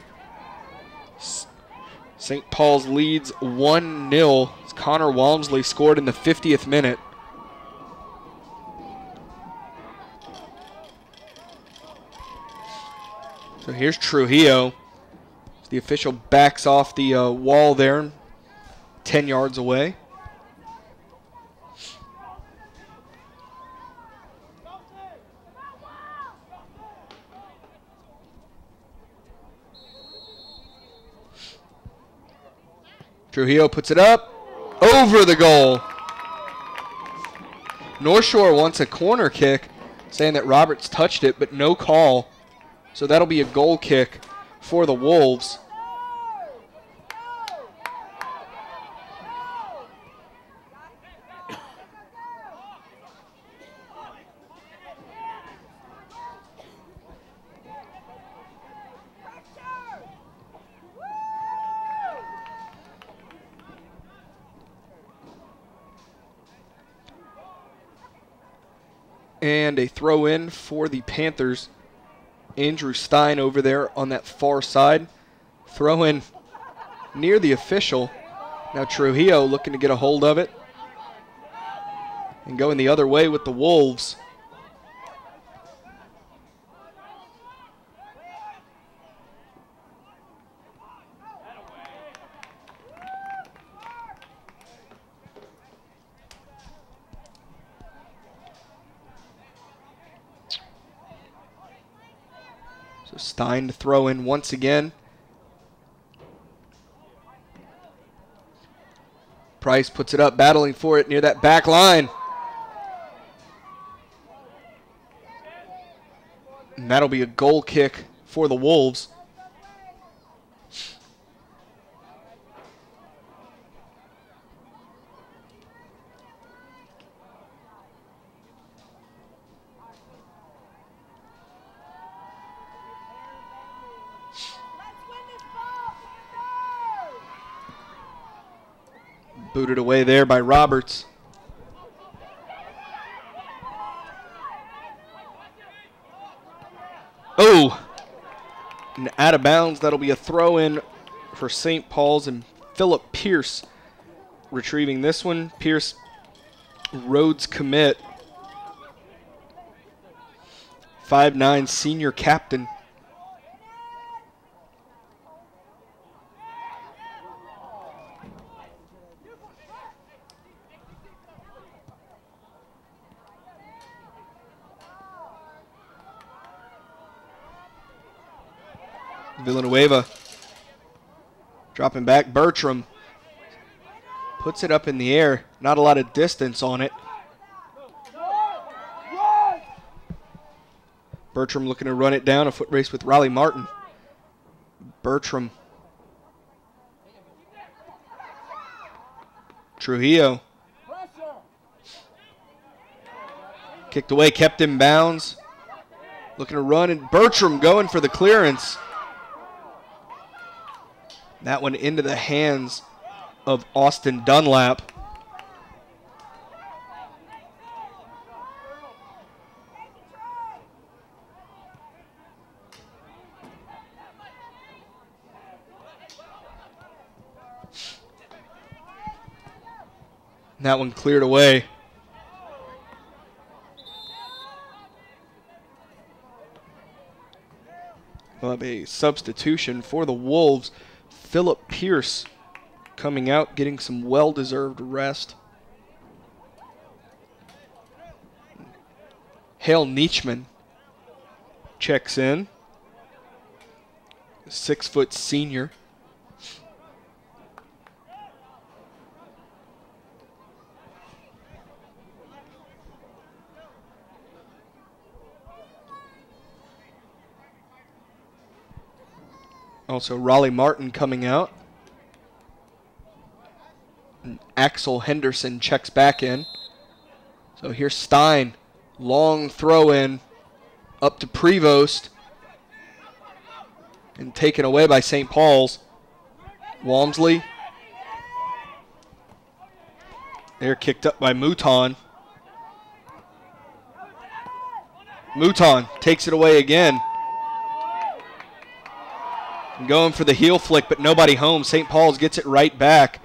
St. Paul's leads 1-0. Connor Walmsley scored in the 50th minute. So here's Trujillo. The official backs off the wall there, 10 yards away. Trujillo puts it up, over the goal. North Shore wants a corner kick, saying that Roberts touched it, but no call. So that'll be a goal kick for the Wolves. And a throw in for the Panthers. Andrew Stein over there on that far side. Throw in near the official. Now Trujillo looking to get a hold of it. And going the other way with the Wolves. So Stein to throw in once again. Price puts it up, battling for it near that back line. And that'll be a goal kick for the Wolves. Booted away there by Roberts. Oh! And out of bounds. That'll be a throw in for St. Paul's, and Philip Pierce retrieving this one. Pierce, Rhodes commit. 5'9" senior captain. Villanueva dropping back. Bertram puts it up in the air. Not a lot of distance on it. Bertram looking to run it down. A foot race with Riley Martin. Bertram. Trujillo. Kicked away, kept in bounds. Looking to run, and Bertram going for the clearance. That one into the hands of Austin Dunlap. And that one cleared away. We'll have a substitution for the Wolves. Philip Pierce coming out, getting some well-deserved rest. Hale Nietzschman checks in. 6-foot senior. Also, Raleigh Martin coming out. And Axel Henderson checks back in. So here's Stein. Long throw in up to Prevost. And taken away by St. Paul's. Walmsley. They're kicked up by Mouton. Mouton takes it away again. Going for the heel flick, but nobody home. St. Paul's gets it right back.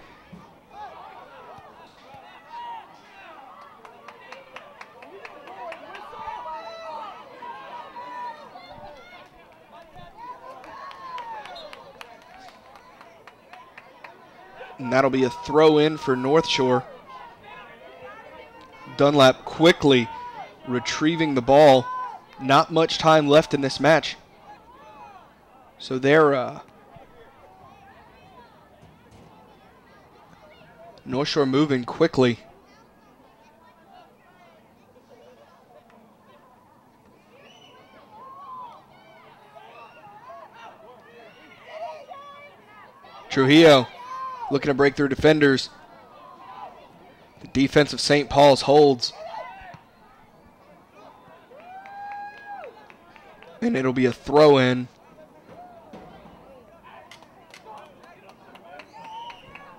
And that'll be a throw in for Northshore. Dunlap quickly retrieving the ball. Not much time left in this match. So they're North Shore moving quickly. Trujillo looking to break through defenders. The defense of St. Paul's holds. And it'll be a throw in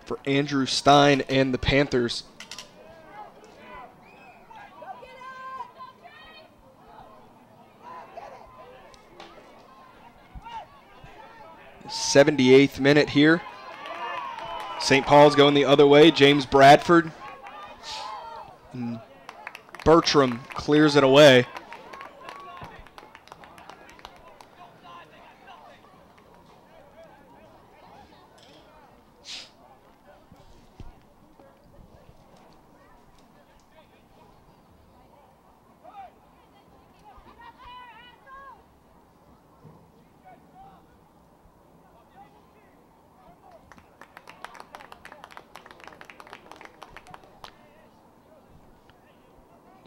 for Andrew Stein and the Panthers. The 78th minute here. St. Paul's going the other way. James Bradford. And Bertram clears it away.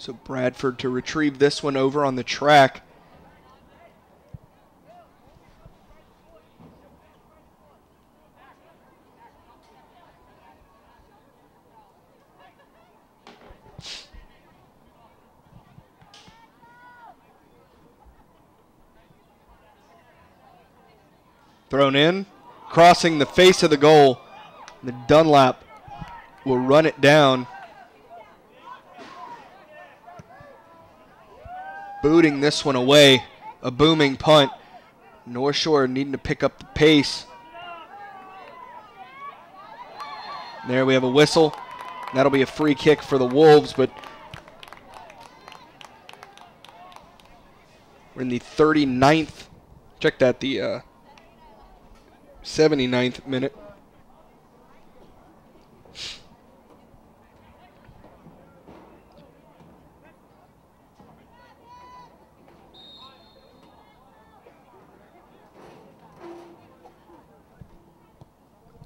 So Bradford to retrieve this one over on the track. Thrown in, crossing the face of the goal. The Dunlap will run it down. Booting this one away. A booming punt. North Shore needing to pick up the pace. There we have a whistle. That'll be a free kick for the Wolves, but we're in the 39th. Check that, the 79th minute.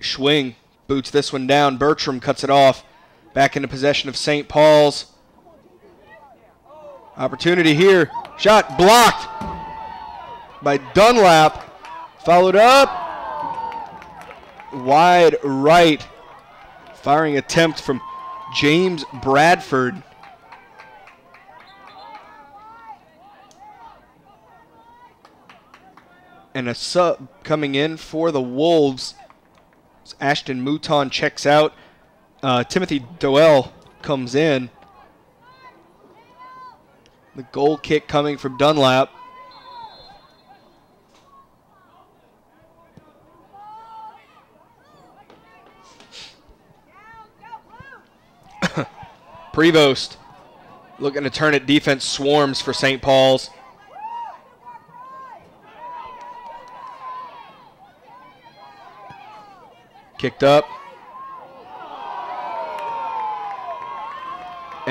Schwing boots this one down. Bertram cuts it off. Back into possession of St. Paul's. Opportunity here. Shot blocked by Dunlap. Followed up. Wide right. Firing attempt from James Bradford. And a sub coming in for the Wolves. Ashton Mouton checks out. Timothy Doell comes in. The goal kick coming from Dunlap. Prevost looking to turn it. Defense swarms for St. Paul's. Kicked up.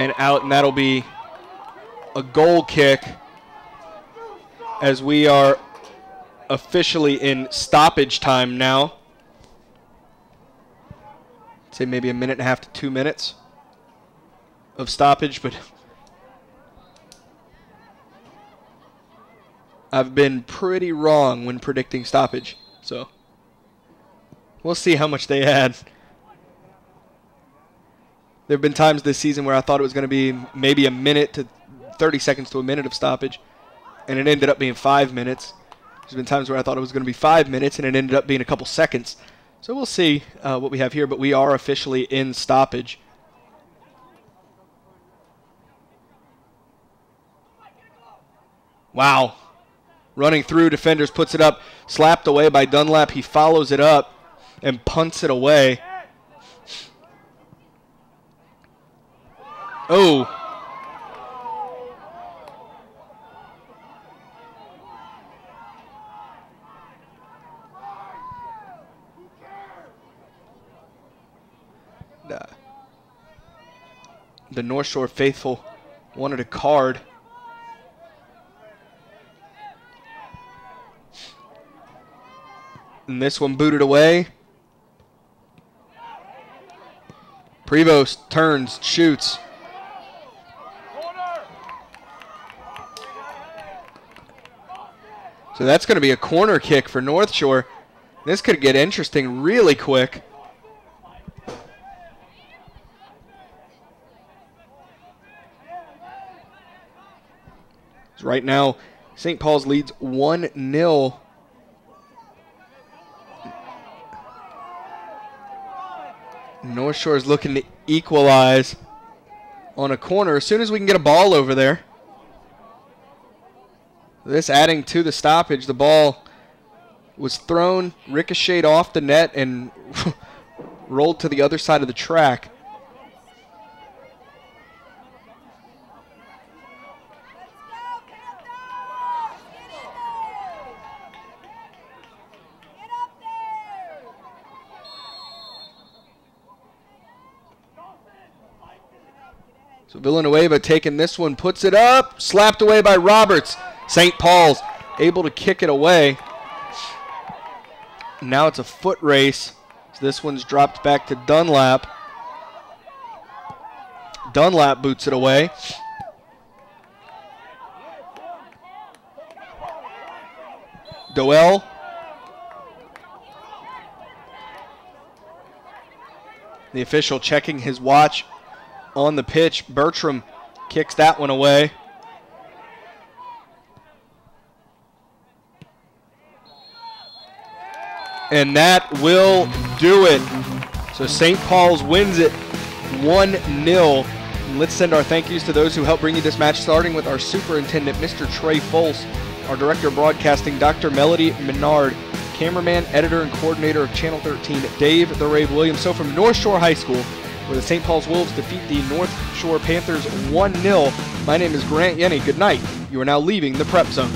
and out, and that'll be a goal kick as we are officially in stoppage time now. I'd say maybe a minute and a half to 2 minutes of stoppage, but I've been pretty wrong when predicting stoppage, so we'll see how much they add. There have been times this season where I thought it was going to be maybe a minute to 30 seconds to a minute of stoppage, and it ended up being 5 minutes. There's been times where I thought it was going to be 5 minutes, and it ended up being a couple seconds. So we'll see what we have here, but we are officially in stoppage. Wow. Running through, defenders puts it up, slapped away by Dunlap. He follows it up and punts it away. Oh. The Northshore faithful wanted a card. And this one booted away. Prevost turns, shoots. So that's going to be a corner kick for Northshore. This could get interesting really quick. Right now, St. Paul's leads 1-0. Northshore is looking to equalize on a corner as soon as we can get a ball over there. This adding to the stoppage. The ball was thrown, ricocheted off the net, and rolled to the other side of the track. So Villanueva taking this one, puts it up, slapped away by Roberts. St. Paul's able to kick it away. Now it's a foot race. So this one's dropped back to Dunlap. Dunlap boots it away. Doel. The official checking his watch on the pitch. Bertram kicks that one away. And that will do it. So St. Paul's wins it 1-0. Let's send our thank yous to those who helped bring you this match, starting with our superintendent, Mr. Trey Folse, our director of broadcasting, Dr. Melody Menard, cameraman, editor, and coordinator of Channel 13, Dave the Rave Williams. So from North Shore High School, where the St. Paul's Wolves defeat the North Shore Panthers 1-0, my name is Grant Yenny. Good night. You are now leaving the Prep Zone.